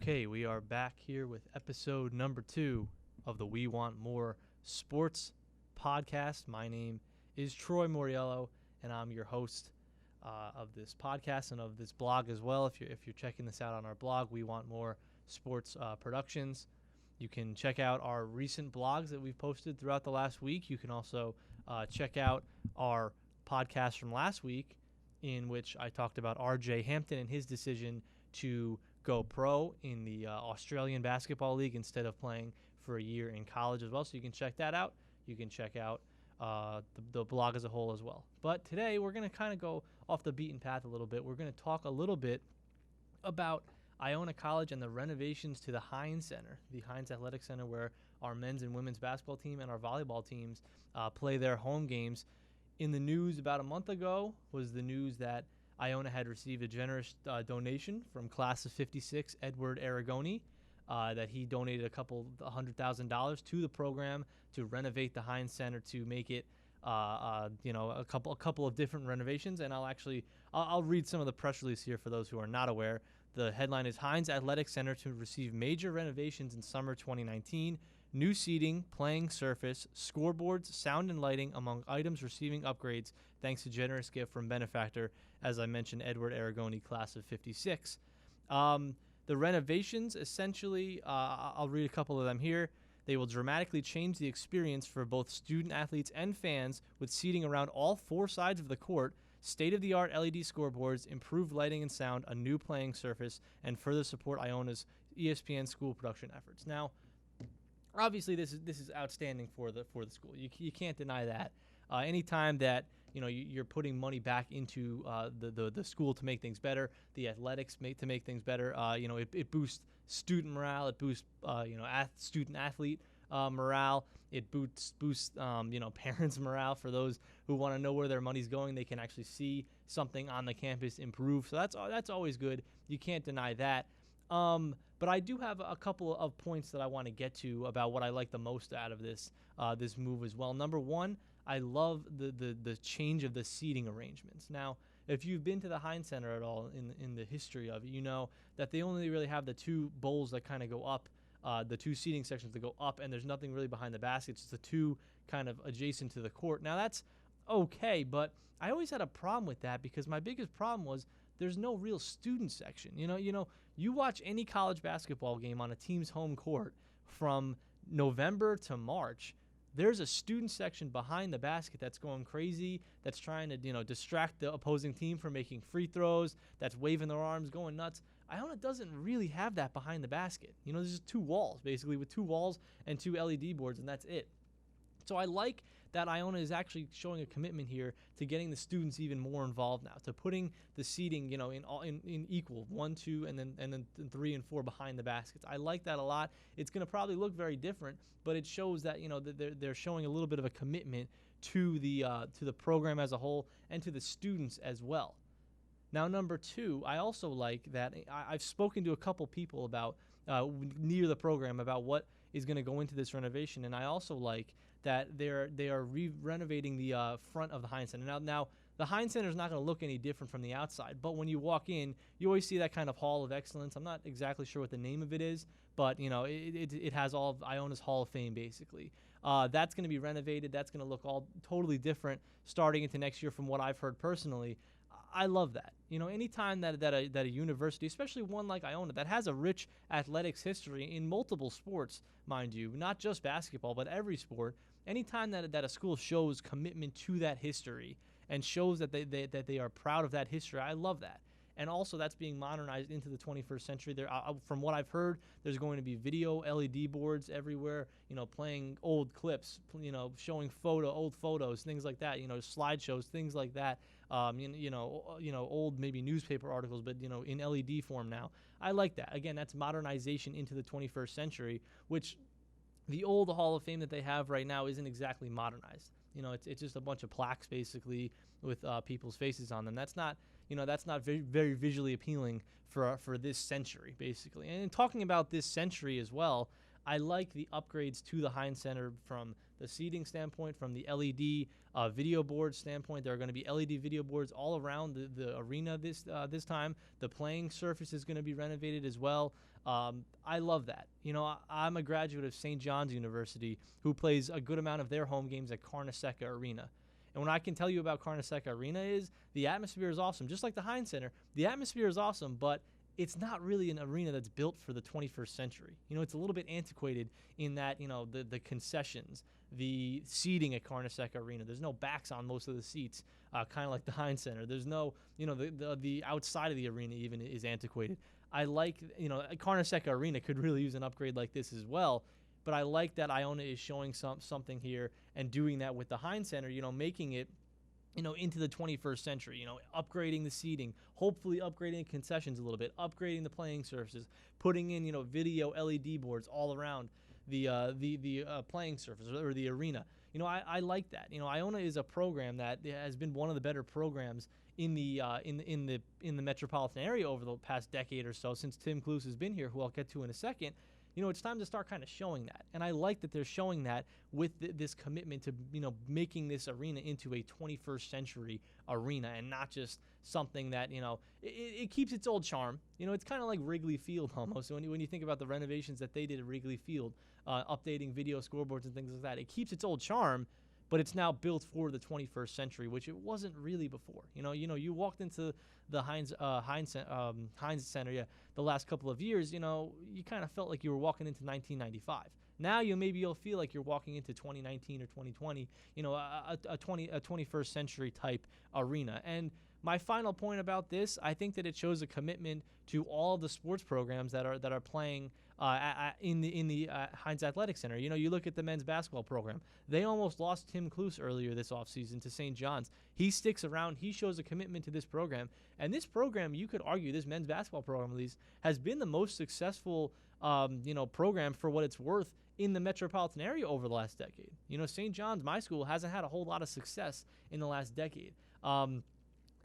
Okay, we are back here with episode number 2 of the We Want More Sports podcast. My name is Troy Moriello, and I'm your host of this podcast and of this blog as well. If you're checking this out on our blog, We Want More Sports Productions, you can check out our recent blogs that we've posted throughout the last week. You can also check out our podcast from last week, in which I talked about R.J. Hampton and his decision to go pro in the Australian Basketball League instead of playing for a year in college as well. So you can check that out. You can check out the blog as a whole as well. But today we're going to kind of go off the beaten path a little bit. We're going to talk a little bit about Iona College and the renovations to the Hynes Center, the Hynes Athletic Center, where our men's and women's basketball team and our volleyball teams play their home games. In the news about a month ago was the news that Iona had received a generous donation from class of 56, Edward Aragoni, that he donated $100,000 to the program to renovate the Hynes Center to make it, a couple of different renovations. And I'll read some of the press release here for those who are not aware. The headline is Hynes Athletic Center to receive major renovations in summer 2019. New seating, playing surface, scoreboards, sound and lighting among items receiving upgrades thanks to generous gift from benefactor, as I mentioned, Edward Aragoni, class of 56. The renovations, essentially, I'll read a couple of them here. They will dramatically change the experience for both student athletes and fans with seating around all four sides of the court, state-of-the-art LED scoreboards, improved lighting and sound, a new playing surface, and further support Iona's ESPN school production efforts. Now, obviously, this is outstanding for the school. You can't deny that. Anytime that you're putting money back into the school to make ththings better, the athletics to make things better. It boosts student morale. It boosts student athlete morale. It boosts parents' morale. For those who want to know where their money's going, they can actually see something on the campus improve. So that's always good. You can't deny that. But I do have a couple of points that I want to get to about what I like the most out of this move as well. Number one, I love the change of the seating arrangements. Now, if you've been to the Hynes Center at all in the history of it, you know that they only really have the two bowls that kind of go up, the two seating sections that go up, and there's nothing really behind the baskets. It's the two kind of adjacent to the court. Now, that's okay, but I always had a problem with that because my biggest problem was there's no real student section. You watch any college basketball game on a team's home court from November to March, there's a student section behind the basket that's going crazy, that's trying to distract the opposing team from making free throws, that's waving their arms, going nuts. Iona doesn't really have that behind the basket. There's just two walls, basically, with two walls and two LED boards, and that's it. So I like that Iona is actually showing a commitment here to getting the students even more involved now, to putting the seating, in equal 1, 2, and then 3 and 4 behind the baskets. I like that a lot. It's going to probably look very different, but it shows that that they're showing a little bit of a commitment to the program as a whole and to the students as well. Now, number two, I also like that I've spoken to a couple people about near the program about what is going to go into this renovation, and I also like that they are renovating the front of the Hynes Center. Now the Hynes Center is not going to look any different from the outside, but when you walk in, you always see that kind of Hall of Excellence. I'm not exactly sure what the name of it is, but it has all of Iona's Hall of Fame basically. That's going to be renovated. That's going to look all totally different starting into next year, from what I've heard personally. I love that. Anytime that a university, especially one like Iona, that has a rich athletics history in multiple sports, mind you, not just basketball, but every sport, anytime that a school shows commitment to that history and shows that they are proud of that history, I love that. And also, that's being modernized into the 21st century. From what I've heard, there's going to be video LED boards everywhere, playing old clips, showing old photos, things like that, slideshows, things like that. Old maybe newspaper articles, but in LED form now. I like that. Again, that's modernization into the 21st century, which the old Hall of Fame that they have right now isn't exactly modernized. It's just a bunch of plaques basically with people's faces on them. That's not very, very visually appealing for this century basically. And talking about this century as well, I like the upgrades to the Hynes Center from the seating standpoint, from the LED video board standpoint. There are going to be LED video boards all around the arena this time. The playing surface is going to be renovated as well. I love that. I'm a graduate of St. John's University who plays a good amount of their home games at Carnesecca Arena. And what I can tell you about Carnesecca Arena is the atmosphere is awesome. Just like the Hynes Center, the atmosphere is awesome, but it's not really an arena that's built for the 21st century. It's a little bit antiquated in that, the concessions, the seating at Carnesecca Arena. There's no backs on most of the seats, kind of like the Hynes Center. There's no, the outside of the arena even is antiquated. I like, Carnesecca Arena could really use an upgrade like this as well. But I like that Iona is showing something here and doing that with the Hynes Center, making it, into the 21st century, upgrading the seating, hopefully upgrading the concessions a little bit, upgrading the playing surfaces, putting in, video LED boards all around the playing surface or the arena. I like that. Iona is a program that has been one of the better programs in the metropolitan area over the past decade or so since Tim Cluse has been here, who I'll get to in a second. It's time to start kind of showing that. And I like that they're showing that with this commitment to, making this arena into a 21st century arena and not just something that, it keeps its old charm. It's kind of like Wrigley Field almost. When you think about the renovations that they did at Wrigley Field, updating video scoreboards and things like that, it keeps its old charm, but it's now built for the 21st century, which it wasn't really before. You walked into the Hynes Center, the last couple of years, you kind of felt like you were walking into 1995. Now you'll feel like you're walking into 2019 or 2020, a 21st century type arena. And my final point about this, I think that it shows a commitment to all the sports programs that are playing in the Hynes Athletic Center. You look at the men's basketball program. They almost lost Tim Cluse earlier this offseason to St. John's. He sticks around. He shows a commitment to this program. And this program, you could argue, this men's basketball program at least, has been the most successful program for what it's worth in the metropolitan area over the last decade. St. John's, my school, hasn't had a whole lot of success in the last decade.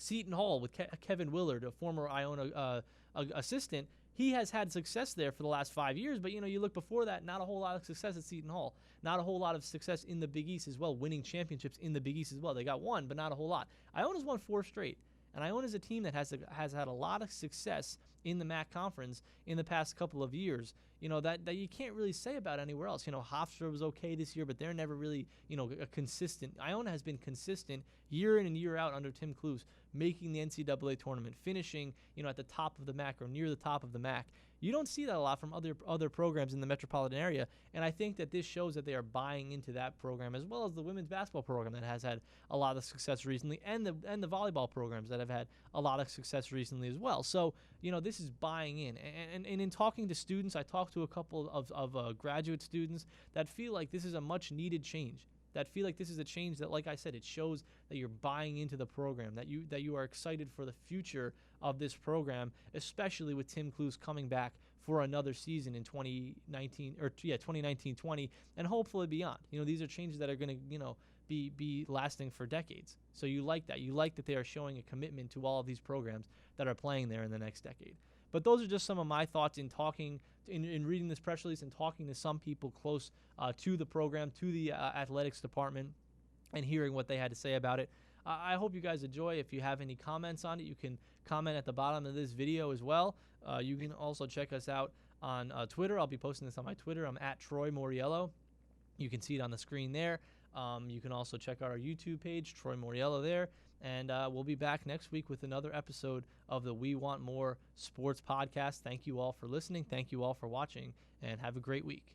Seton Hall with Kevin Willard, a former Iona assistant, he has had success there for the last 5 years, but you look before that, not a whole lot of success at Seton Hall. Not a whole lot of success in the Big East as well, winning championships in the Big East as well. They got one, but not a whole lot. Iona's won 4 straight, and Iona's a team that has had a lot of success in the MAC conference in the past couple of years. That you can't really say about anywhere else. Hofstra was okay this year, but they're never really, a consistent. Iona has been consistent year in and year out under Tim Cluse, making the NCAA tournament, finishing, at the top of the MAC or near the top of the MAC. You don't see that a lot from other programs in the metropolitan area, and I think that this shows that they are buying into that program, as well as the women's basketball program that has had a lot of success recently, and the volleyball programs that have had a lot of success recently as well. So, this is buying in. And in talking to students, I talked to a couple of graduate students that feel like this is a much needed change. That feel like this is a change that, like I said, it shows that you're buying into the program, that you are excited for the future of this program, especially with Tim Cluse coming back for another season in 2019-20, and hopefully beyond. These are changes that are going to, be lasting for decades. So you like that. You like that they are showing a commitment to all of these programs that are playing there in the next decade. But those are just some of my thoughts in talking, in reading this press release and talking to some people close to the program, to the athletics department, and hearing what they had to say about it. I hope you guys enjoy. If you have any comments on it, you can comment at the bottom of this video as well. You can also check us out on Twitter. I'll be posting this on my Twitter. I'm at Troy Moriello. You can see it on the screen there. You can also check out our YouTube page, Troy Moriello there. And we'll be back next week with another episode of the We Want More Sports Podcast. Thank you all for listening. Thank you all for watching, and have a great week.